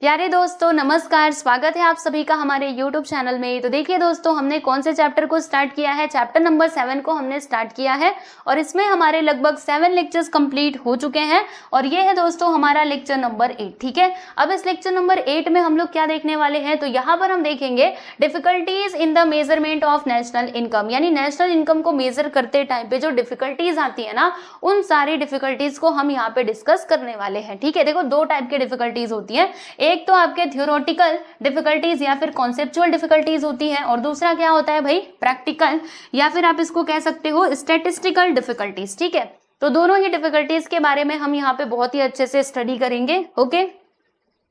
प्यारे दोस्तों नमस्कार, स्वागत है आप सभी का हमारे YouTube चैनल में। तो देखिए दोस्तों, हमने कौन से चैप्टर को स्टार्ट किया है, चैप्टर नंबर 7 को हमने स्टार्ट किया है और इसमें हमारे लगभग 7 लेक्चर्स कंप्लीट हो चुके हैं और ये है दोस्तों हमारा लेक्चर नंबर 8। ठीक है, अब इस लेक्चर नंबर 8 में हम लोग क्या देखने वाले हैं, तो यहाँ पर हम देखेंगे difficulties in the measurement of national income, यानी नेशनल इनकम को मेजर करते टाइम पे जो डिफिकल्टीज आती है ना, उन सारी डिफिकल्टीज को हम यहाँ पे डिस्कस करने वाले हैं। ठीक है, देखो दो टाइप के डिफिकल्टीज होती है, एक तो आपके थ्योरेटिकल डिफिकल्टीज या फिर कॉन्सेप्चुअल डिफिकल्टीज होती है और दूसरा क्या होता है भाई, प्रैक्टिकल या फिर आप इसको कह सकते हो स्टैटिस्टिकल डिफिकल्टीज। ठीक है, तो दोनों ही डिफिकल्टीज के बारे में हम यहाँ पे बहुत ही अच्छे से स्टडी करेंगे। ओके,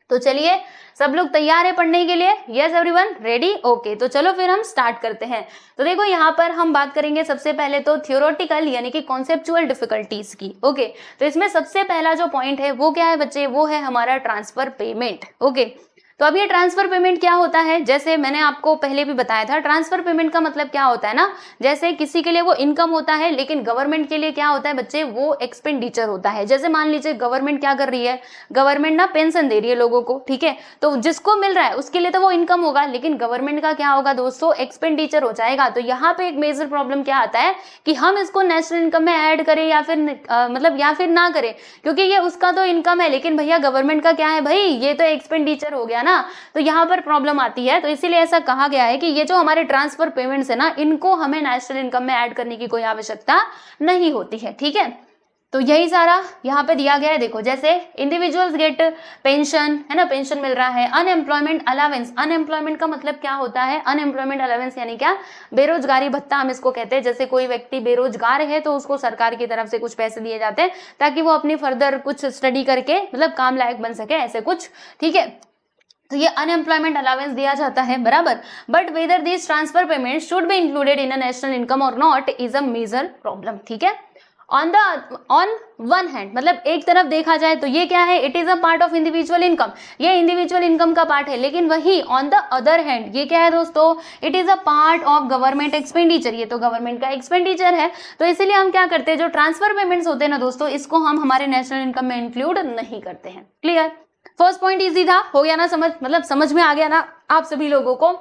तो चलिए सब लोग तैयार है पढ़ने के लिए? Yes everyone, ready? ओके, तो चलो फिर हम स्टार्ट करते हैं। तो देखो यहाँ पर हम बात करेंगे सबसे पहले तो थ्योरेटिकल यानी कि कॉन्सेप्चुअल डिफिकल्टीज की। ओके, तो इसमें सबसे पहला जो पॉइंट है वो क्या है बच्चे, वो है हमारा ट्रांसफर पेमेंट। ओके, तो अब ये ट्रांसफर पेमेंट क्या होता है, जैसे मैंने आपको पहले भी बताया था, ट्रांसफर पेमेंट का मतलब क्या होता है ना, जैसे किसी के लिए वो इनकम होता है लेकिन गवर्नमेंट के लिए क्या होता है बच्चे, वो एक्सपेंडिचर होता है। जैसे मान लीजिए गवर्नमेंट क्या कर रही है, गवर्नमेंट ना पेंशन दे रही है लोगों को, ठीक है, तो जिसको मिल रहा है उसके लिए तो वो इनकम होगा, लेकिन गवर्नमेंट का क्या होगा दोस्तों, एक्सपेंडिचर हो जाएगा। तो यहाँ पे एक मेजर प्रॉब्लम क्या आता है कि हम इसको नेशनल इनकम में ऐड करें या फिर या फिर ना करें, क्योंकि ये उसका तो इनकम है लेकिन भैया गवर्नमेंट का क्या है भाई, ये तो एक्सपेंडिचर हो गया ना, तो यहाँ पर प्रॉब्लम आती है। तो इसीलिए ऐसा कहा गया है कि ये जो हमारे ट्रांसफर पेमेंट्स है ना, इनको हमें नेशनल इनकम में ऐड करने की कोई आवश्यकता नहीं होती है। ठीक है, तो यही सारा यहाँ पे दिया गया है। देखो जैसे इंडिविजुअल्स गेट पेंशन, है ना, पेंशन मिल रहा है। अनएम्प्लॉयमेंट अलावेंस, अनएम्प्लॉयमेंट का मतलब क्या होता है, अनएम्प्लॉयमेंट अलावेंस यानी क्या, बेरोजगारी भत्ता हम इसको कहते हैं। जैसे कोई व्यक्ति बेरोजगार है तो उसको सरकार की तरफ से कुछ पैसे दिए जाते हैं ताकि वो अपनी फर्दर कुछ स्टडी करके मतलब काम लायक बन सके, ऐसे कुछ। ठीक है, तो ये अनएम्प्लॉयमेंट अलावेंस दिया जाता है, बराबर। But whether this transfer payment should be included in a national income और not is a major problem. ठीक है, ऑन वन हैंड, मतलब एक तरफ देखा जाए तो ये क्या है, it is a part of individual income, ये इंडिविजुअल इनकम का पार्ट है। लेकिन वही ऑन द अदर हैंड ये क्या है दोस्तों, it is a part of government expenditure, ये तो गवर्नमेंट का एक्सपेंडिचर है। तो इसीलिए हम क्या करते हैं, जो ट्रांसफर पेमेंट्स होते हैं ना दोस्तों, इसको हम हमारे नेशनल इनकम में इंक्लूड नहीं करते हैं। क्लियर? फर्स्ट पॉइंट इजी था, हो गया ना समझ, मतलब समझ में आ गया ना आप सभी लोगों को।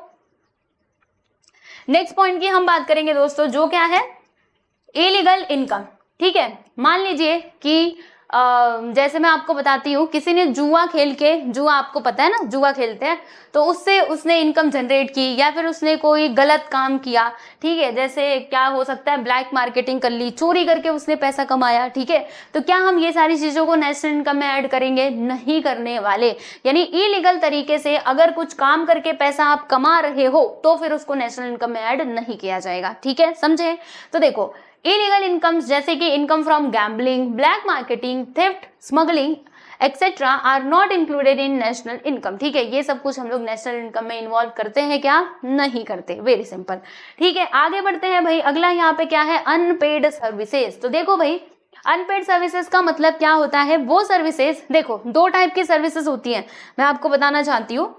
नेक्स्ट पॉइंट की हम बात करेंगे दोस्तों, जो क्या है, इलीगल इनकम। ठीक है, मान लीजिए कि जैसे मैं आपको बताती हूँ, किसी ने जुआ खेल के, जुआ आपको पता है ना, जुआ खेलते हैं, तो उससे उसने इनकम जनरेट की या फिर उसने कोई गलत काम किया। ठीक है, जैसे क्या हो सकता है, ब्लैक मार्केटिंग कर ली, चोरी करके उसने पैसा कमाया। ठीक है, तो क्या हम ये सारी चीजों को नेशनल इनकम में ऐड करेंगे? नहीं करने वाले। यानी इलीगल तरीके से अगर कुछ काम करके पैसा आप कमा रहे हो तो फिर उसको नेशनल इनकम में ऐड नहीं किया जाएगा। ठीक है, समझे? तो देखो इलीगल इनकम्स जैसे कि income from gambling, black marketing, theft, smuggling etcetera are not included in national income. ठीक है, ये सब कुछ हम लोग नेशनल इनकम में इन्वॉल्व करते हैं क्या? नहीं करते। Very simple. ठीक है, आगे बढ़ते हैं भाई। अगला यहाँ पे क्या है, अनपेड सर्विसेज। तो देखो भाई, अनपेड सर्विसेज का मतलब क्या होता है, वो सर्विसेज, देखो दो टाइप की सर्विसेज होती हैं, मैं आपको बताना चाहती हूँ।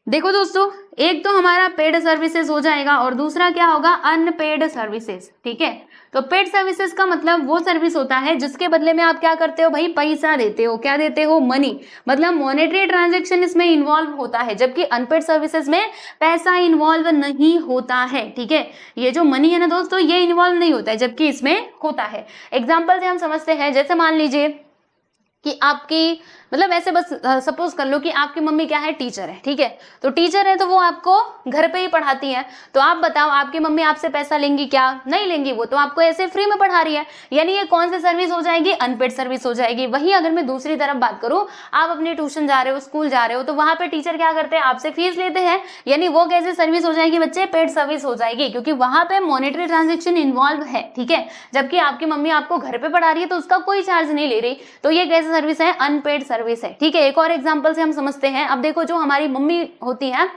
देखो दोस्तों, एक तो हमारा पेड सर्विसेज हो जाएगा और दूसरा क्या होगा, अनपेड सर्विसेज। ठीक है, तो पेड सर्विसेज का मतलब वो सर्विस होता है जिसके बदले में आप क्या करते हो भाई, पैसा देते हो। क्या देते हो? मनी, मतलब मॉनेटरी ट्रांजैक्शन इसमें इन्वॉल्व होता है, जबकि अनपेड सर्विसेज में पैसा इन्वॉल्व नहीं होता है। ठीक है, ये जो मनी है ना दोस्तों, ये इन्वॉल्व नहीं होता है, जबकि इसमें होता है। एग्जाम्पल से हम समझते हैं, जैसे मान लीजिए कि आपकी, मतलब ऐसे बस सपोज कर लो कि आपकी मम्मी क्या है, टीचर है। ठीक है, तो टीचर है तो वो आपको घर पे ही पढ़ाती है। तो आप बताओ, आपकी मम्मी आपसे पैसा लेंगी क्या? नहीं लेंगी, वो तो आपको ऐसे फ्री में पढ़ा रही है। यानी ये कौन सी सर्विस हो जाएगी? अनपेड सर्विस हो जाएगी। वही अगर मैं दूसरी तरफ बात करूं, आप अपने ट्यूशन जा रहे हो, स्कूल जा रहे हो, तो वहां पे टीचर क्या करते हैं, आपसे फीस लेते हैं। यानी वो कैसी सर्विस हो जाएगी बच्चे? पेड सर्विस हो जाएगी, क्योंकि वहां पे मॉनेटरी ट्रांजेक्शन इन्वॉल्व है। ठीक है, जबकि आपकी मम्मी आपको घर पे पढ़ा रही है तो उसका कोई चार्ज नहीं ले रही, तो ये कैसी सर्विस है? अनपेड सर्विस है। ठीक है, एक और एग्जांपल से हम समझते हैं। अब देखो, जो हमारी मम्मी होती हैं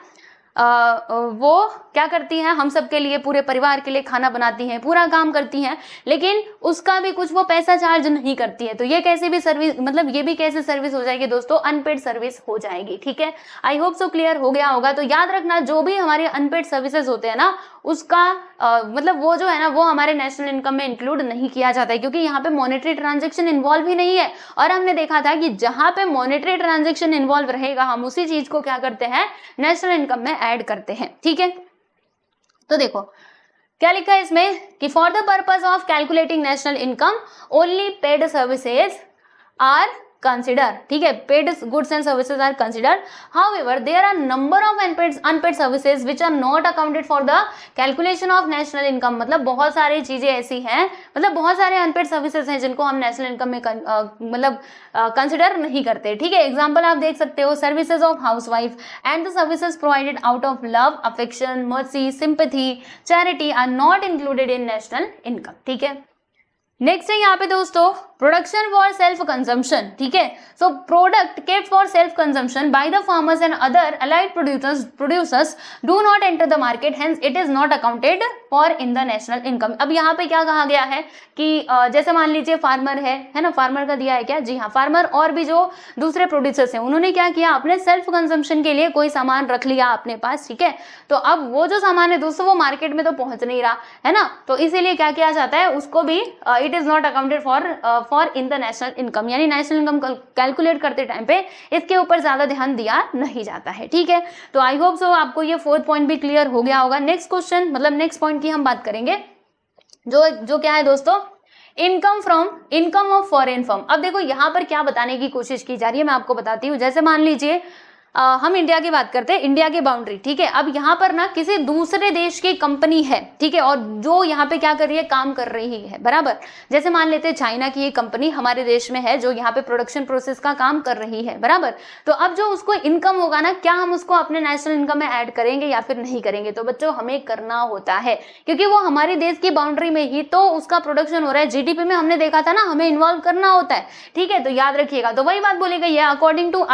वो क्या करती हैं, हम सब के लिए, पूरे परिवार के लिए खाना बनाती हैं, पूरा काम करती हैं, लेकिन उसका भी कुछ वो पैसा चार्ज नहीं करती है। तो ये कैसे भी सर्विस, मतलब ये भी कैसे सर्विस हो जाएगी दोस्तों? अनपेड सर्विस हो जाएगी। ठीक है, आई होप सो क्लियर हो गया होगा। तो याद रखना, जो भी हमारे अनपेड सर्विसेज होते हैं ना, उसका मतलब वो जो है ना वो हमारे नेशनल इनकम में इंक्लूड नहीं किया जाता है, क्योंकि यहाँ पे मॉनेटरी ट्रांजैक्शन इन्वॉल्व ही नहीं है। और हमने देखा था कि जहां पे मॉनेटरी ट्रांजैक्शन इन्वॉल्व रहेगा हम उसी चीज को क्या करते हैं, नेशनल इनकम में ऐड करते हैं। ठीक है, तो देखो क्या लिखा है इसमें कि for the purpose of calculating national income only paid services are consider, ठीक है, paid goods and services are considered. However, there are number of unpaid services which are not accounted for the calculation of national income. मतलब बहुत सारी चीजें ऐसी हैं, मतलब बहुत सारे अनपेड सर्विसेज हैं जिनको हम नेशनल इनकम में मतलब कंसिडर नहीं करते। ठीक है, एग्जाम्पल आप देख सकते हो, services of housewife and the services provided out of love, affection, mercy, sympathy, charity are not included in national income. ठीक है, नेक्स्ट है यहाँ पे दोस्तों प्रोडक्शन फॉर सेल्फ कंजम्पशन। ठीक है, so product kept for self consumption by the farmers and other allied producers do not enter the market, hence it is not accounted for in the national income. अब यहाँ पे क्या कहा गया है कि जैसे मान लीजिए फार्मर है ना, फार्मर का दिया है क्या, जी हाँ, फार्मर और भी जो दूसरे प्रोड्यूसर्स हैं उन्होंने क्या किया, अपने सेल्फ कंजम्पशन के लिए कोई सामान रख लिया अपने पास। ठीक है, तो अब वो जो सामान है दोस्तों वो मार्केट में तो पहुंच नहीं रहा है ना, तो इसीलिए क्या किया जाता है, उसको भी it is not accounted for in the national income, यानी नेशनल इनकम कैलकुलेट करते टाइम पे इसके ऊपर ज्यादा ध्यान दिया नहीं जाता है। ठीक है, तो आई होप सो आपको ये 4th पॉइंट भी क्लियर हो गया होगा। नेक्स्ट क्वेश्चन मतलब नेक्स्ट पॉइंट की हम बात करेंगे, जो क्या है दोस्तों, इनकम ऑफ फॉरेन फर्म। अब देखो यहाँ पर क्या बताने की कोशिश की जा रही है, मैं आपको बताती हूँ। जैसे मान लीजिए हम इंडिया की बात करते हैं, इंडिया की बाउंड्री। ठीक है, अब यहाँ पर ना किसी दूसरे देश की कंपनी है, ठीक है, और जो यहाँ पे क्या कर रही है, काम कर रही है, बराबर। जैसे मान लेते हैं चाइना की एक कंपनी हमारे देश में है जो यहाँ पे प्रोडक्शन प्रोसेस का काम कर रही है, बराबर। तो अब जो उसको इनकम होगा ना, क्या हम उसको अपने नेशनल इनकम में ऐड करेंगे या फिर नहीं करेंगे? तो बच्चों हमें करना होता है, क्योंकि वो हमारे देश की बाउंड्री में ही तो उसका प्रोडक्शन हो रहा है। जीडीपी में हमने देखा था ना, हमें इन्वॉल्व करना होता है। ठीक है, तो याद रखिएगा। तो वही बात बोली गई है अकॉर्डिंग टू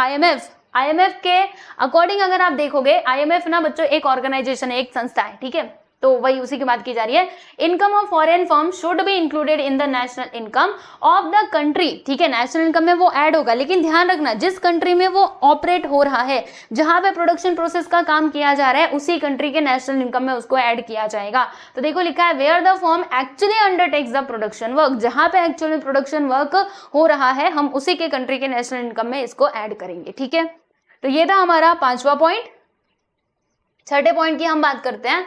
आईएमएफ के अकॉर्डिंग अगर आप देखोगे, आईएमएफ ना बच्चों एक ऑर्गेनाइजेशन है, एक संस्था है। ठीक है, तो वही उसी की बात की जा रही है। Income of foreign firm should be included in the national income of the country. ठीक है, नेशनल इनकम में वो ऐड होगा, लेकिन ध्यान रखना जिस कंट्री में वो ऑपरेट हो रहा है, जहां पे प्रोडक्शन प्रोसेस का काम किया जा रहा है, उसी कंट्री के नेशनल इनकम में उसको ऐड किया जाएगा। तो देखो लिखा है where the firm actually undertakes the production work, जहां पे एक्चुअली प्रोडक्शन वर्क हो रहा है हम उसी के कंट्री के नेशनल इनकम में इसको ऐड करेंगे। ठीक है, तो ये था हमारा 5वां पॉइंट। 6ठे पॉइंट की हम बात करते हैं,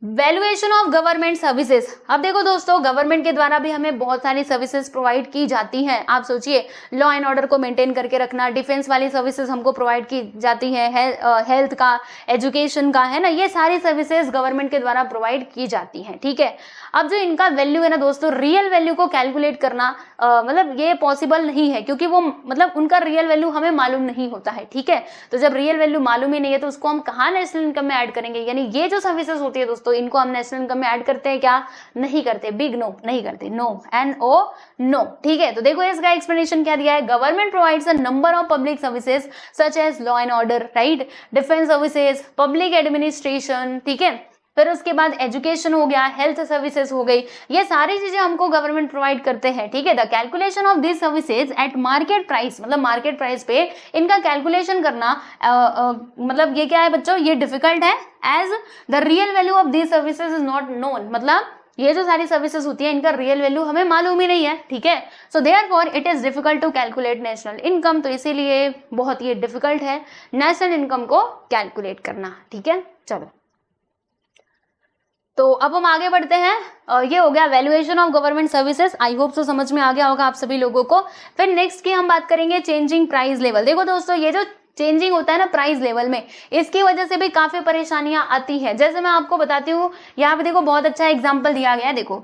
वैल्यूएशन ऑफ गवर्नमेंट सर्विसेज। अब देखो दोस्तों, गवर्नमेंट के द्वारा भी हमें बहुत सारी सर्विसेज प्रोवाइड की जाती हैं। आप सोचिए, लॉ एंड ऑर्डर को मेंटेन करके रखना, डिफेंस वाली सर्विसेज हमको प्रोवाइड की जाती हैं, हेल्थ का, एजुकेशन का, है ना, ये सारी सर्विसेज गवर्नमेंट के द्वारा प्रोवाइड की जाती हैं। ठीक है, अब जो इनका वैल्यू है ना दोस्तों, रियल वैल्यू को कैलकुलेट करना मतलब ये पॉसिबल नहीं है, क्योंकि वो मतलब उनका रियल वैल्यू हमें मालूम नहीं होता है। ठीक है, तो जब रियल वैल्यू मालूम ही नहीं है तो उसको हम कहाँ नेशनल इनकम में ऐड करेंगे? यानी ये जो सर्विसेज होती है दोस्तों, इनको हम नेशनल इनकम में ऐड करते हैं क्या? नहीं करते। बिग नो, नहीं करते। No, NO, no. ठीक है, तो देखो इसका एक्सप्लेनेशन क्या दिया है, government provides a number of public services such as law and order, right, defence services, public administration. ठीक है, फिर उसके बाद एजुकेशन हो गया, हेल्थ सर्विसेज हो गई, ये सारी चीजें हमको गवर्नमेंट प्रोवाइड करते हैं। ठीक है, the calculation of this services at market price, मतलब मार्केट प्राइस पे इनका कैलकुलेशन करना मतलब ये क्या है बच्चों, ये डिफिकल्ट है, as the real value of this services is not known. मतलब ये जो सारी सर्विसेज होती है इनका रियल वैल्यू हमें मालूम ही नहीं है। ठीक है, so therefore it is difficult to calculate national income, तो इसीलिए बहुत ये डिफिकल्ट है नेशनल इनकम को कैलकुलेट करना। ठीक है, चलो तो अब हम आगे बढ़ते हैं। ये हो गया valuation of government services, I hope so समझ में आ गया होगा आप सभी लोगों को। फिर नेक्स्ट की हम बात करेंगे चेंजिंग प्राइस लेवल। देखो दोस्तों, ये जो चेंजिंग होता है ना प्राइस लेवल में, इसकी वजह से भी काफी परेशानियां आती हैं। जैसे मैं आपको बताती हूँ, यहाँ पे देखो बहुत अच्छा एग्जाम्पल दिया गया है। देखो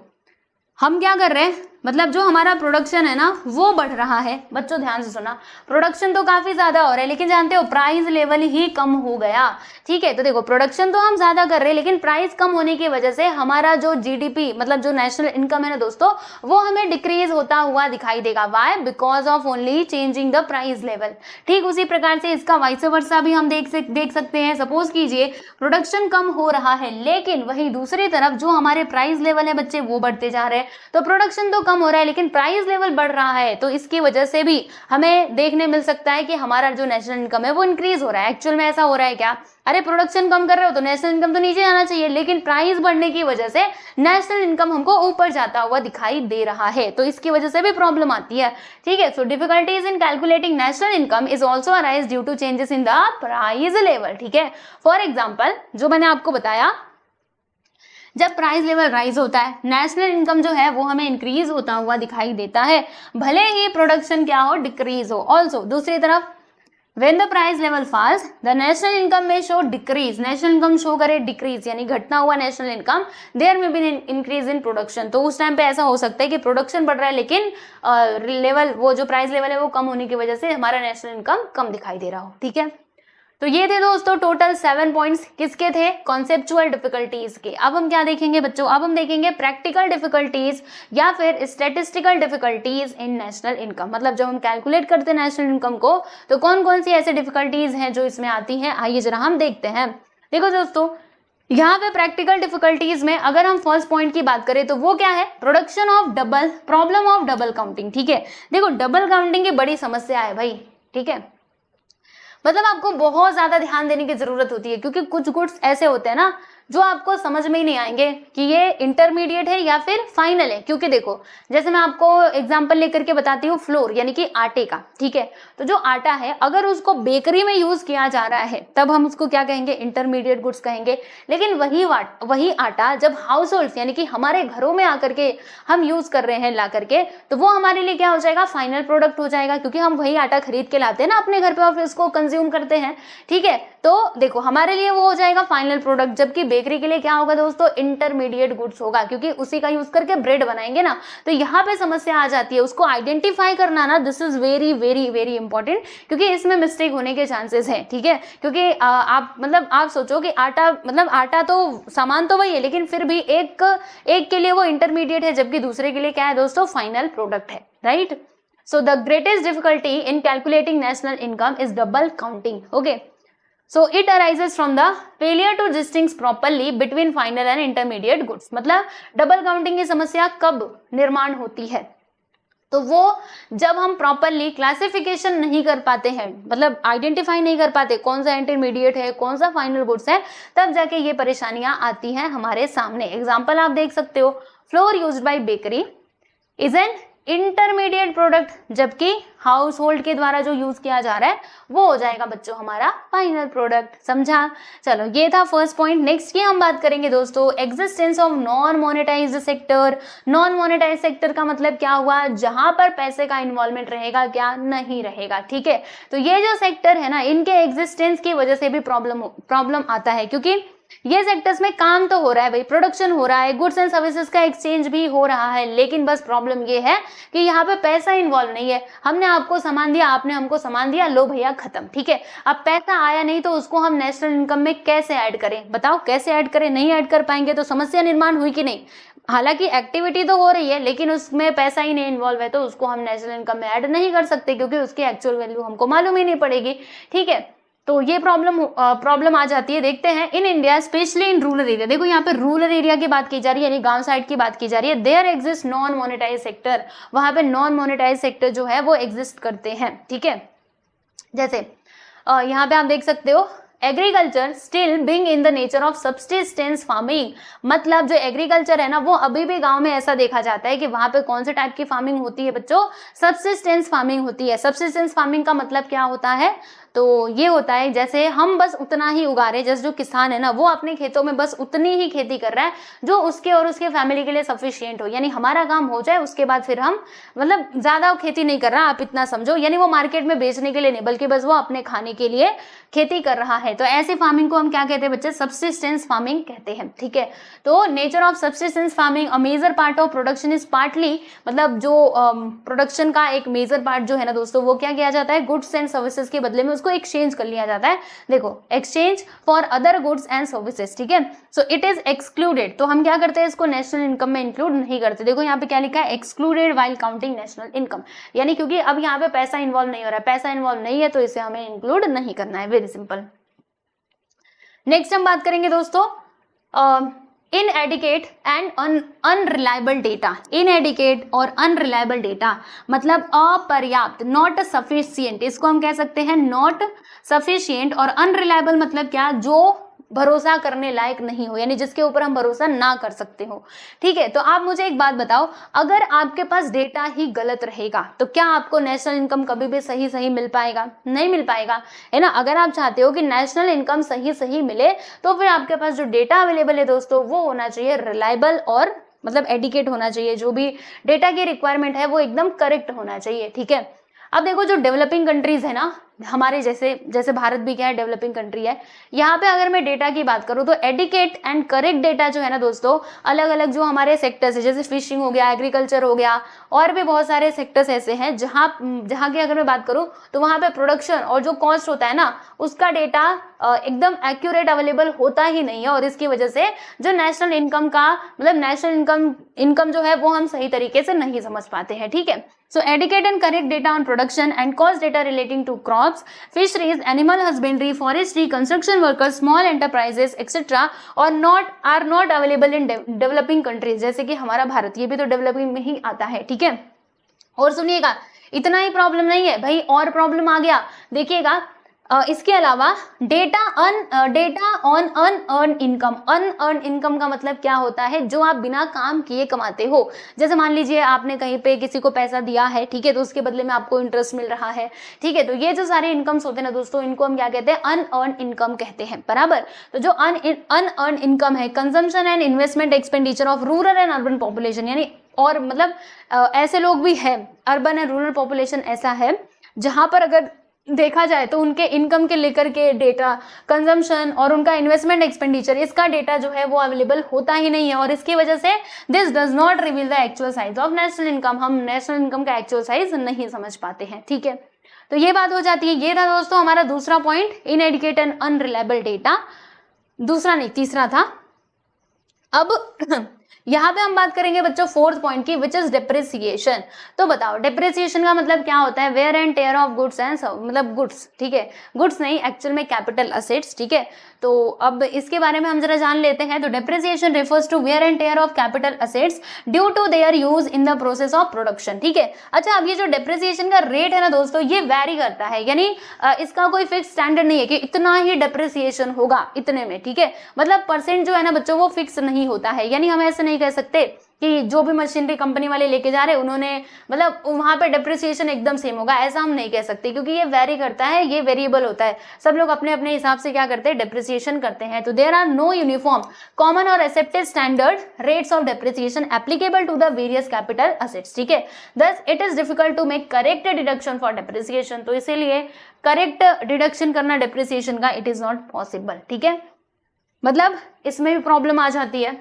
हम क्या कर रहे हैं, मतलब जो हमारा प्रोडक्शन है ना वो बढ़ रहा है। बच्चों ध्यान से सुना, प्रोडक्शन तो काफी ज्यादा हो रहा है, लेकिन जानते हो प्राइस लेवल ही कम हो गया। ठीक है, तो देखो प्रोडक्शन तो हम ज्यादा कर रहे हैं, लेकिन प्राइस कम होने की वजह से हमारा जो जीडीपी मतलब जो नेशनल इनकम है ना दोस्तों, वो हमें डिक्रीज होता हुआ दिखाई देगा। Why? Because of only changing the price level. ठीक उसी प्रकार से इसका वाइस वर्सा भी हम देख सकते हैं। सपोज कीजिए प्रोडक्शन कम हो रहा है, लेकिन वही दूसरी तरफ जो हमारे प्राइस लेवल है बच्चे वो बढ़ते जा रहे हैं, तो प्रोडक्शन तो कम हो रहा है लेकिन प्राइस लेवल बढ़ रहा है, तो इसकी वजह से भी हमें देखने मिल सकता है कि हमारा जो नेशनल इनकम है वो इंक्रीज हो रहा है। एक्चुअल में ऐसा हो रहा है क्या, अरे प्रोडक्शन कम कर रहे हो तो नेशनल इनकम तो नीचे आना चाहिए, लेकिन प्राइस बढ़ने की वजह से नेशनल इनकम हमको ऊपर जाता हुआ दिखाई दे रहा है, तो इसकी वजह से भी प्रॉब्लम आती है। ठीक है, so difficulties in calculating national income is also arise due to changes in the price level. ठीक है, फॉर एग्जाम्पल जो मैंने आपको बताया, जब प्राइस लेवल राइज होता है नेशनल इनकम जो है वो हमें इंक्रीज होता हुआ दिखाई देता है, भले ही प्रोडक्शन क्या हो, डिक्रीज हो। ऑल्सो दूसरी तरफ when the price level falls the national income may show decrease, national income show करे डिक्रीज यानी घटना हुआ नेशनल इनकम, देयर में बी इंक्रीज इन प्रोडक्शन, तो उस टाइम पे ऐसा हो सकता है कि प्रोडक्शन बढ़ रहा है लेकिन लेवल वो जो प्राइस लेवल है वो कम होने की वजह से हमारा नेशनल इनकम कम दिखाई दे रहा हो। ठीक है, तो ये थे दोस्तों टोटल 7 पॉइंट्स, किसके थे, कॉन्सेप्चुअल डिफिकल्टीज के। अब हम क्या देखेंगे बच्चों, अब हम देखेंगे प्रैक्टिकल डिफिकल्टीज या फिर statistical difficulties in national income, मतलब जब हम कैलकुलेट करते हैं नेशनल इनकम को तो कौन कौन सी ऐसे डिफिकल्टीज हैं जो इसमें आती हैं, आइए जरा हम देखते हैं। देखो दोस्तों, यहाँ पे प्रैक्टिकल डिफिकल्टीज में अगर हम फर्स्ट पॉइंट की बात करें तो वो क्या है, production of double, problem of double counting. ठीक है, देखो डबल काउंटिंग की बड़ी समस्या है भाई। ठीक है, मतलब आपको बहुत ज्यादा ध्यान देने की जरूरत होती है, क्योंकि कुछ गुड्स ऐसे होते हैं ना जो आपको समझ में ही नहीं आएंगे कि ये इंटरमीडिएट है या फिर फाइनल है। क्योंकि देखो, जैसे मैं आपको एग्जांपल लेकर के बताती हूँ फ्लोर यानी कि आटे का। ठीक है, तो जो आटा है अगर उसको बेकरी में यूज किया जा रहा है तब हम उसको क्या कहेंगे, इंटरमीडिएट गुड्स कहेंगे। लेकिन वही आटा जब हाउस होल्ड यानी कि हमारे घरों में आकर के हम यूज कर रहे हैं ला करके, तो वो हमारे लिए क्या हो जाएगा, फाइनल प्रोडक्ट हो जाएगा, क्योंकि हम वही आटा खरीद के लाते हैं ना अपने घर पे और फिर उसको कंज्यूम करते हैं। ठीक है, तो देखो हमारे लिए वो हो जाएगा फाइनल प्रोडक्ट, जबकि बेकरी के लिए क्या होगा दोस्तों, इंटरमीडिएट गुड्स होगा, क्योंकि उसी का यूज करके ब्रेड बनाएंगे ना। तो यहाँ पे समस्या आ जाती है, उसको आइडेंटिफाई करना ना, this is very very very important, क्योंकि इसमें मिस्टेक होने के चांसेस है। ठीक है, क्योंकि आप सोचो कि आटा तो सामान तो वही है, लेकिन फिर भी एक के लिए वो इंटरमीडिएट है जबकि दूसरे के लिए क्या है दोस्तों, फाइनल प्रोडक्ट है। Right, so the greatest difficulty in calculating national income is double counting. Okay, so it arises from the failure to distinguish properly between final and intermediate goods. मतलब डबल काउंटिंग की समस्या कब निर्माण होती है, तो वो जब हम प्रॉपरली क्लासिफिकेशन नहीं कर पाते हैं, मतलब आइडेंटिफाई नहीं कर पाते कौन सा इंटरमीडिएट है कौन सा फाइनल गुड्स है, तब जाके ये परेशानियां आती हैं हमारे सामने। एग्जाम्पल आप देख सकते हो, floor used by bakery is an intermediate product, जबकि हाउस होल्ड के द्वारा जो यूज किया जा रहा है वो हो जाएगा बच्चों हमारा फाइनल प्रोडक्ट। समझा, चलो ये था फर्स्ट पॉइंट। नेक्स्ट की हम बात करेंगे दोस्तों, existence of non monetised sector. Non monetised sector का मतलब क्या हुआ, जहां पर पैसे का इन्वॉल्वमेंट रहेगा क्या, नहीं रहेगा। ठीक है, तो ये जो सेक्टर है ना, इनके एग्जिस्टेंस की वजह से भी प्रॉब्लम आता है, क्योंकि ये सेक्टर्स में काम तो हो रहा है भाई, प्रोडक्शन हो रहा है, गुड्स एंड सर्विसेज का एक्सचेंज भी हो रहा है, लेकिन बस प्रॉब्लम ये है कि यहाँ पे पैसा इन्वॉल्व नहीं है। हमने आपको सामान दिया, आपने हमको सामान दिया, लो भैया खत्म। ठीक है, अब पैसा आया नहीं तो उसको हम नेशनल इनकम में कैसे ऐड करें, बताओ कैसे ऐड करें, नहीं ऐड कर पाएंगे तो समस्या निर्माण हुई कि नहीं। हालांकि एक्टिविटी तो हो रही है लेकिन उसमें पैसा ही नहीं इन्वॉल्व है, तो उसको हम नेशनल इनकम में ऐड नहीं कर सकते, क्योंकि उसकी एक्चुअल वैल्यू हमको मालूम ही नहीं पड़ेगी। ठीक है, तो ये प्रॉब्लम आ जाती है। देखते हैं in India specially in rural area, देखो यहाँ पे रूरल एरिया की बात की जा रही है, यानी गांव साइड की बात की जा रही है। There exist non monetise sector, वहां पे नॉन मोनेटाइज सेक्टर जो है वो एग्जिस्ट करते हैं। ठीक है, जैसे यहाँ पे आप देख सकते हो, agriculture still being in the nature of subsistence farming, मतलब जो एग्रीकल्चर है ना वो अभी भी गांव में ऐसा देखा जाता है कि वहां पे कौन से टाइप की फार्मिंग होती है बच्चों, सब्सिस्टेंस फार्मिंग होती है। सब्सिस्टेंस फार्मिंग का मतलब क्या होता है, तो ये होता है जैसे हम बस उतना ही उगा रहे हैं, जैसे जो किसान है ना वो अपने खेतों में बस उतनी ही खेती कर रहा है जो उसके और उसके फैमिली के लिए सफिशिएंट हो, यानी हमारा काम हो जाए उसके बाद फिर हम, मतलब ज्यादा खेती नहीं कर रहा, आप इतना समझो, यानी वो मार्केट में बेचने के लिए नहीं बल्कि बस वो अपने खाने के लिए खेती कर रहा है। तो ऐसी फार्मिंग को हम क्या कहते हैं बच्चे, सब्सिस्टेंस फार्मिंग कहते हैं। ठीक है, तो nature of subsistence farming, a major part of production is partly, मतलब जो प्रोडक्शन का एक मेजर पार्ट जो है ना दोस्तों वो क्या किया जाता है, गुड्स एंड सर्विसेज के बदले में उसको एक्सचेंज कर लिया जाता है। देखो, exchange for other goods and services. ठीक है, सो इट इज एक्सक्लूडेड, तो हम क्या करते हैं इसको नेशनल इनकम में इंक्लूड नहीं करते। देखो यहाँ पे क्या लिखा है, excluded while counting national income, यानी क्योंकि अब यहाँ पे पैसा इन्वॉल्व नहीं हो रहा है, पैसा इन्वॉल्व नहीं है तो इसे हमें इंक्लूड नहीं करना है, वेरी सिंपल। नेक्स्ट हम बात करेंगे दोस्तों inadequate and unreliable data, inadequate और अनरिलायबल डेटा मतलब अपर्याप्त, नॉट सफिशिएंट, इसको हम कह सकते हैं नॉट सफिशिएंट, और अनरिलायबल मतलब क्या, जो भरोसा करने लायक नहीं हो, यानी जिसके ऊपर हम भरोसा ना कर सकते हो। ठीक है, तो आप मुझे एक बात बताओ, अगर आपके पास डेटा ही गलत रहेगा तो क्या आपको नेशनल इनकम कभी भी सही सही मिल पाएगा? नहीं मिल पाएगा, है ना। अगर आप चाहते हो कि नेशनल इनकम सही सही मिले तो फिर आपके पास जो डेटा अवेलेबल है दोस्तों वो होना चाहिए रिलायबल और मतलब एडिकेट होना चाहिए, जो भी डेटा की रिक्वायरमेंट है वो एकदम करेक्ट होना चाहिए। ठीक है, अब देखो जो डेवलपिंग कंट्रीज है ना, हमारे जैसे भारत भी क्या है, डेवलपिंग कंट्री है, यहाँ पे अगर मैं डेटा की बात करूँ तो एडिकेट एंड करेक्ट डेटा जो है ना दोस्तों, अलग अलग जो हमारे सेक्टर्स है, जैसे फिशिंग हो गया, एग्रीकल्चर हो गया, और भी बहुत सारे सेक्टर्स ऐसे हैं जहाँ की अगर मैं बात करूँ तो वहाँ पे प्रोडक्शन और जो कॉस्ट होता है ना उसका डेटा एकदम एक्यूरेट अवेलेबल होता ही नहीं है, और इसकी वजह से जो नेशनल इनकम का मतलब नेशनल इनकम जो है वो हम सही तरीके से नहीं समझ पाते हैं। ठीक है, so adequate and correct data on production and cost data relating to crops, fisheries, animal husbandry, forestry, construction workers, small enterprises etc. are not available in developing countries, जैसे कि हमारा भारत, ये भी तो डेवलपिंग में ही आता है। ठीक है, और सुनिएगा, इतना ही प्रॉब्लम नहीं है भाई, और प्रॉब्लम आ गया, देखिएगा इसके अलावा data on unearned income. Unearned income का मतलब क्या होता है, जो आप बिना काम किए कमाते हो। जैसे मान लीजिए आपने कहीं पे किसी को पैसा दिया है, ठीक है, तो उसके बदले में आपको इंटरेस्ट मिल रहा है। ठीक है, तो ये जो सारे इनकम्स होते हैं ना दोस्तों, इनको हम क्या कहते हैं, अनअर्न इनकम कहते हैं, बराबर। तो जो अनअर्न इनकम है, consumption and investment expenditure of rural and urban population, यानी और मतलब ऐसे लोग भी हैं, अर्बन एंड रूरल पॉपुलेशन ऐसा है जहां पर अगर देखा जाए तो उनके इनकम के लेकर के डेटा, कंजम्पशन और उनका इन्वेस्टमेंट एक्सपेंडिचर, इसका डेटा जो है वो अवेलेबल होता ही नहीं है, और इसकी वजह से this does not reveal the actual size of national income. हम नेशनल इनकम का एक्चुअल साइज नहीं समझ पाते हैं। ठीक है, तो ये बात हो जाती है। ये था दोस्तों हमारा दूसरा पॉइंट, इनएडिक्वेट एंड अनरिलायबल डेटा। दूसरा नहीं, तीसरा था। अब यहाँ पे हम बात करेंगे बच्चों फोर्थ पॉइंट की, विच इज डिप्रिसिएशन। तो बताओ डिप्रिसिएशन का मतलब क्या होता है, wear and tear of goods and मतलब गुड्स, ठीक है, गुड्स नहीं एक्चुअल में कैपिटल असेट्स। ठीक है, तो अब इसके बारे में हम जरा जान लेते हैं। तो depreciation refers to wear and tear of capital assets due to their use in the process of production. ठीक है, अच्छा, अब ये जो डिप्रिसिएशन का रेट है ना दोस्तों, ये वैरी करता है, यानी इसका कोई फिक्स स्टैंडर्ड नहीं है कि इतना ही डिप्रिसिएशन होगा इतने में। ठीक है, मतलब परसेंट जो है ना बच्चों वो फिक्स नहीं होता है, यानी हम ऐसे नहीं कह सकते कि जो भी मशीनरी कंपनी वाले लेके जा रहे हैं उन्होंने मतलब वहां पे डिप्रिसिएशन एकदम सेम होगा, ऐसा हम नहीं कह सकते, क्योंकि ये वेरी करता है, ये वेरिएबल होता है। सब लोग अपने अपने हिसाब से क्या करते हैं, डिप्रिसिएशन करते हैं। तो there are no uniform common और accepted standard rates of depreciation applicable to the various capital assets. ठीक है, thus it is difficult to make correct deduction for depreciation. तो इसीलिए करेक्ट डिडक्शन करना डिप्रिसिएशन का इट इज नॉट पॉसिबल। ठीक है, मतलब इसमें भी प्रॉब्लम आ जाती है।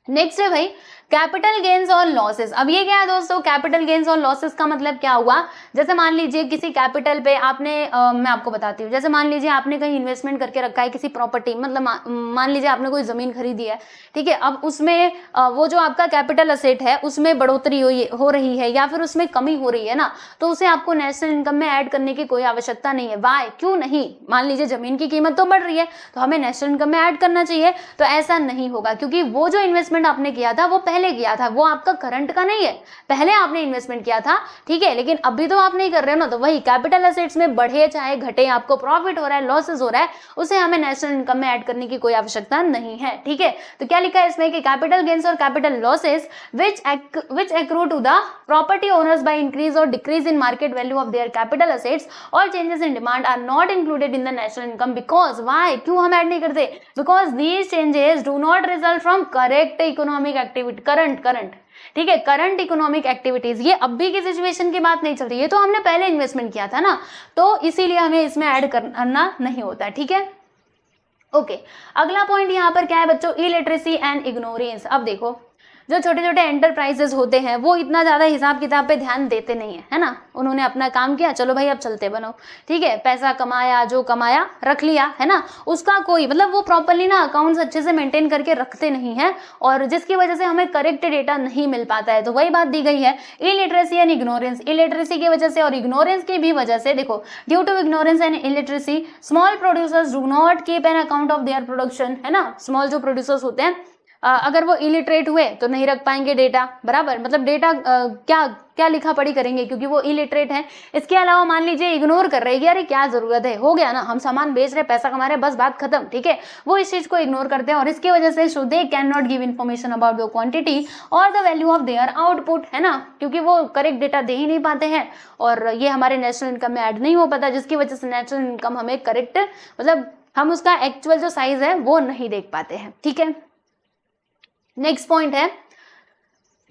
नेक्स्ट है भाई कैपिटल गेन्स और लॉसेस। अब ये क्या है दोस्तों, कैपिटल गेन्स और लॉसेस का मतलब क्या हुआ, जैसे मान लीजिए किसी कैपिटल पे आपने मैं आपको बताती हूँ, जैसे मान लीजिए आपने कहीं इन्वेस्टमेंट करके रखा है किसी प्रॉपर्टी, मतलब मान लीजिए आपने कोई जमीन खरीदी है। ठीक है, अब उसमें वो जो आपका कैपिटल असेट है उसमें बढ़ोतरी हो रही है या फिर उसमें कमी हो रही है ना, तो उसे आपको नेशनल इनकम में ऐड करने की कोई आवश्यकता नहीं है। वाई, क्यों नहीं, मान लीजिए जमीन की कीमत तो बढ़ रही है तो हमें नेशनल इनकम में ऐड करना चाहिए, तो ऐसा नहीं होगा, क्योंकि वो जो इन्वेस्टमेंट आपने किया था वो पहले किया था, वो आपका करंट का नहीं है, पहले आपने इन्वेस्टमेंट किया था। ठीक है, लेकिन अभी तो आप नहीं कर रहे हो ना, तो वही कैपिटल असेट्स में बढ़े चाहे घटे, आपको प्रॉफिट हो रहा है, लॉसेस हो रहा है, उसे हमें नेशनल इनकम में ऐड करने की कोई आवश्यकता नहीं है। ठीक है, तो क्या लिखा है इसमें कि कैपिटल गेन्स और capital losses which accrue to the property owners by increase or decrease in market value of their capital assets or changes in demand are not included in the national income because why, क्यों हम add नहीं करते, because these changes do not result from correct economic activity, current। ठीक है, current economic activities, ये अभी की situation की बात नहीं चल रही है, तो हमने पहले इन्वेस्टमेंट किया था ना, तो इसीलिए हमें इसमें ऐड करना नहीं होता। ठीक है, ओके, अगला पॉइंट यहाँ पर क्या है बच्चों, इलिटरेसी एंड इग्नोरेंस। अब देखो जो छोटे छोटे एंटरप्राइजेस होते हैं वो इतना ज़्यादा हिसाब किताब पे ध्यान देते नहीं है, है ना, उन्होंने अपना काम किया, चलो भाई अब चलते बनो। ठीक है, पैसा कमाया, जो कमाया रख लिया, है ना, उसका कोई मतलब वो प्रॉपरली ना अकाउंट्स अच्छे से मेंटेन करके रखते नहीं है, और जिसकी वजह से हमें करेक्ट डेटा नहीं मिल पाता है। तो वही बात दी गई है, इलिटरेसी एंड इग्नोरेंस। इलिटरेसी की वजह से और इग्नोरेंस की भी वजह से, देखो due to ignorance and illiteracy small producers do not keep an account of their production, है ना, स्मॉल जो प्रोड्यूसर्स होते हैं अगर वो इलिटरेट हुए तो नहीं रख पाएंगे डेटा, बराबर, मतलब डेटा क्या क्या लिखा पढ़ी करेंगे क्योंकि वो इलिटरेट है। इसके अलावा मान लीजिए इग्नोर कर रहे हैं, अरे क्या जरूरत है, हो गया ना, हम सामान बेच रहे, पैसा कमा रहे, बस बात खत्म, ठीक है, वो इस चीज को इग्नोर करते हैं और इसकी वजह से so they can not give information about the quantity और the value of their output, है ना, क्योंकि वो करेक्ट डेटा दे ही नहीं पाते हैं और ये हमारे नेशनल इनकम में ऐड नहीं हो पाता, जिसकी वजह से नेशनल इनकम हमें करेक्ट, मतलब हम उसका एक्चुअल जो साइज है वो नहीं देख पाते हैं, ठीक है। नेक्स्ट पॉइंट है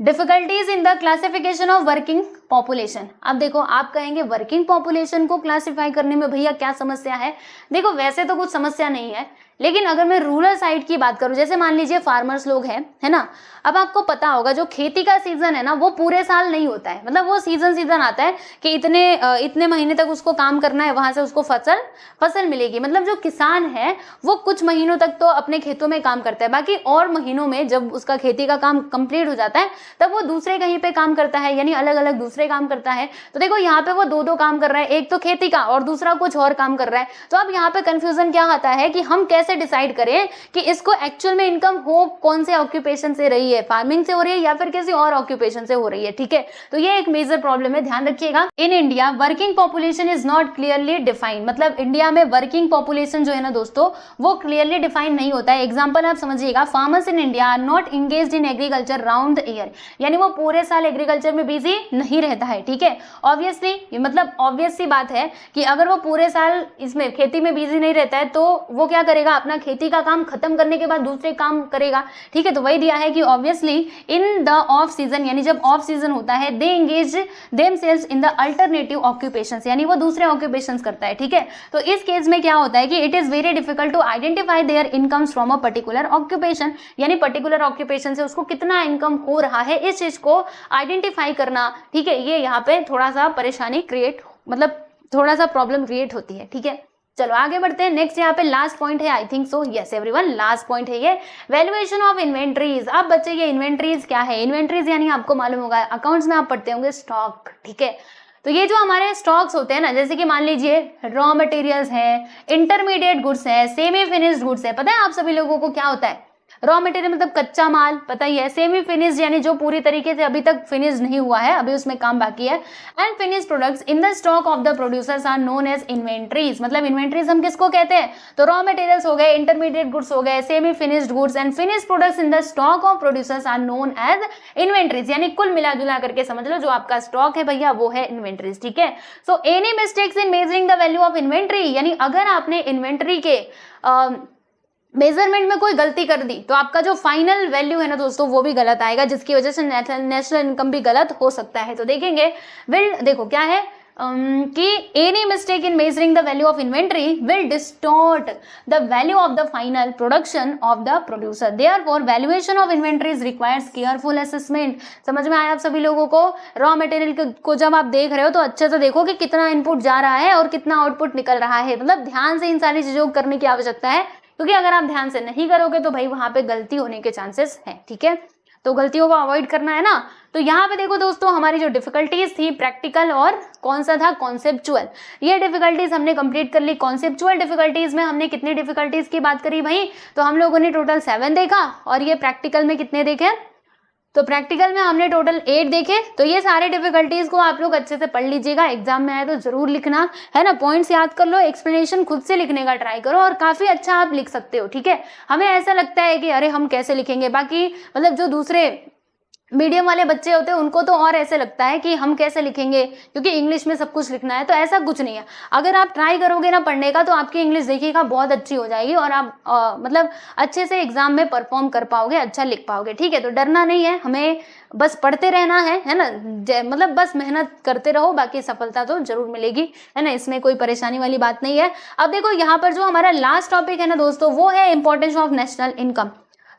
difficulties in the classification of working population. अब देखो आप कहेंगे वर्किंग पॉपुलेशन को क्लासिफाई करने में भैया क्या समस्या है। देखो वैसे तो कुछ समस्या नहीं है, लेकिन अगर मैं रूरल साइड की बात करूं, जैसे मान लीजिए फार्मर्स लोग हैं, है ना, अब आपको पता होगा जो खेती का सीजन है ना वो पूरे साल नहीं होता है, मतलब वो सीजन आता है कि इतने महीने तक उसको काम करना है, वहां से उसको फसल मिलेगी, मतलब जो किसान है वो कुछ महीनों तक तो अपने खेतों में काम करता है, बाकी और महीनों में जब उसका खेती का काम कंप्लीट हो जाता है तब वो दूसरे कहीं पे काम करता है, यानी अलग अलग दूसरे काम करता है। तो देखो यहाँ पे वो दो काम कर रहा है, एक तो खेती का और दूसरा कुछ और काम कर रहा है। तो अब यहाँ पे कंफ्यूजन क्या आता है कि हम कैसे डिसाइड करें कि इसको एक्चुअल में इनकम हो कौन से ऑक्यूपेशन से रही है, फार्मिंग से हो रही है या फिर किसी और ऑक्यूपेशन से हो रही है, ठीक है। तो ये एक मेजर प्रॉब्लम है, ध्यान रखिएगा। In India working population is not clearly defined, मतलब इंडिया में वर्किंग पॉपुलेशन जो है ना दोस्तों वो क्लियरली डिफाइन नहीं होता है। एग्जाम्पल आप समझिएगा, farmers in India are not engaged in agriculture round the year, यानी वो पूरे साल एग्रीकल्चर में बिजी नहीं रहता है, ठीक है। ऑब्वियसली मतलब ऑब्वियस सी बात है कि अगर वो पूरे साल इसमें खेती में बिजी नहीं रहता है तो वो क्या करेगा, अपना खेती का काम खत्म करने के बाद दूसरे काम करेगा, ठीक है। तो वही दिया है कि obviously in the off season, यानी जब ऑफ सीजन होता है they engage themselves in the alternative occupations, यानी वो दूसरे ऑक्यूपेशंस करता है, ठीक है। तो इस केस में क्या होता है कि it is very difficult to identify their incomes from a particular occupation, यानी पर्टिकुलर ऑक्यूपेशन से उसको कितना इनकम हो रहा है इस चीज को आइडेंटिफाई करना, ठीक है, ये यहाँ पे थोड़ा सा परेशानी क्रिएट, मतलब थोड़ा सा प्रॉब्लम क्रिएट होती है, ठीक है। चलो आगे बढ़ते हैं। नेक्स्ट यहाँ पे लास्ट पॉइंट है, I think so, yes everyone, last point है ये वैल्यूएशन ऑफ इन्वेंट्रीज। अब बच्चे ये इन्वेंट्रीज क्या है, इन्वेंट्रीज यानी आपको मालूम होगा अकाउंट्स में आप पढ़ते होंगे स्टॉक, ठीक है। तो ये जो हमारे स्टॉक्स होते हैं ना, जैसे कि मान लीजिए रॉ मटेरियल्स है, इंटरमीडिएट गुड्स है, सेमी फिनिश्ड गुड्स है, पता है आप सभी लोगों को क्या होता है रॉ मटेरियल, मतलब कच्चा माल, पता ही है। सेमी फिनिश्ड यानी जो पूरी तरीके से अभी तक फिनिश नहीं हुआ है, अभी उसमें काम बाकी है। And finished products in the stock of the producers are known as inventories, मतलब इन्वेंट्रीज हम किसको कहते हैं, तो रॉ मटेरियल्स हो गए, इंटरमीडिएट गुड्स हो गए, semi finished goods and finished products in the stock of producers are known as inventories, यानी कुल मिला जुला करके समझ लो जो आपका स्टॉक है भैया वो है इन्वेंट्रीज, ठीक है। So any mistakes in measuring the value of inventory, यानी अगर आपने इन्वेंट्री के मेजरमेंट में कोई गलती कर दी तो आपका जो फाइनल वैल्यू है ना दोस्तों वो भी गलत आएगा, जिसकी वजह से नेशनल इनकम भी गलत हो सकता है। तो देखेंगे देखो क्या है कि any mistake in measuring the value of inventory will distort the value of the final production of the producer, therefore valuation of inventories requires careful assessment. समझ में आया आप सभी लोगों को? रॉ मटेरियल को जब आप देख रहे हो तो अच्छे से देखो कि कितना इनपुट जा रहा है और कितना आउटपुट निकल रहा है, मतलब ध्यान से इन सारी चीजों को करने की आवश्यकता है, क्योंकि अगर आप ध्यान से नहीं करोगे तो भाई वहां पे गलती होने के चांसेस हैं, ठीक है। तो गलतियों को अवॉइड करना है ना। तो यहाँ पे देखो दोस्तों हमारी जो डिफिकल्टीज थी प्रैक्टिकल और कौन सा था कॉन्सेप्चुअल, ये डिफिकल्टीज हमने कंप्लीट कर ली। कॉन्सेप्चुअल डिफिकल्टीज में हमने कितनी डिफिकल्टीज की बात करी भाई, तो हम लोगों ने टोटल 7 देखा, और ये प्रैक्टिकल में कितने देखे, तो प्रैक्टिकल में हमने टोटल 8 देखे। तो ये सारे डिफिकल्टीज को आप लोग अच्छे से पढ़ लीजिएगा, एग्जाम में आए तो जरूर लिखना, है ना। पॉइंट्स याद कर लो, एक्सप्लेनेशन खुद से लिखने का ट्राई करो, और काफी अच्छा आप लिख सकते हो, ठीक है। हमें ऐसा लगता है कि अरे हम कैसे लिखेंगे, बाकी मतलब जो दूसरे मीडियम वाले बच्चे होते हैं उनको तो और ऐसे लगता है कि हम कैसे लिखेंगे क्योंकि इंग्लिश में सब कुछ लिखना है, तो ऐसा कुछ नहीं है। अगर आप ट्राई करोगे ना पढ़ने का तो आपकी इंग्लिश देखिएगा बहुत अच्छी हो जाएगी, और आप मतलब अच्छे से एग्जाम में परफॉर्म कर पाओगे, अच्छा लिख पाओगे, ठीक है। तो डरना नहीं है, हमें बस पढ़ते रहना है ना, मतलब बस मेहनत करते रहो, बाकी सफलता तो जरूर मिलेगी, है ना, इसमें कोई परेशानी वाली बात नहीं है। अब देखो यहाँ पर जो हमारा लास्ट टॉपिक है ना दोस्तों वो है इंपॉर्टेंस ऑफ नेशनल इनकम।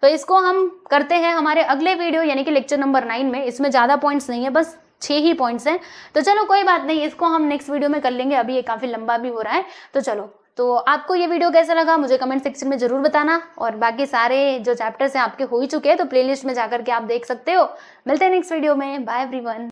तो इसको हम करते हैं हमारे अगले वीडियो यानी कि लेक्चर नंबर 9 में। इसमें ज़्यादा पॉइंट्स नहीं है, बस 6 ही पॉइंट्स हैं, तो चलो कोई बात नहीं, इसको हम नेक्स्ट वीडियो में कर लेंगे, अभी ये काफ़ी लंबा भी हो रहा है। तो चलो, तो आपको ये वीडियो कैसा लगा मुझे कमेंट सेक्शन में जरूर बताना, और बाकी सारे जो चैप्टर्स हैं आपके हो ही चुके हैं तो प्लेलिस्ट में जाकर के आप देख सकते हो। मिलते हैं नेक्स्ट वीडियो में, बाय एवरीवन।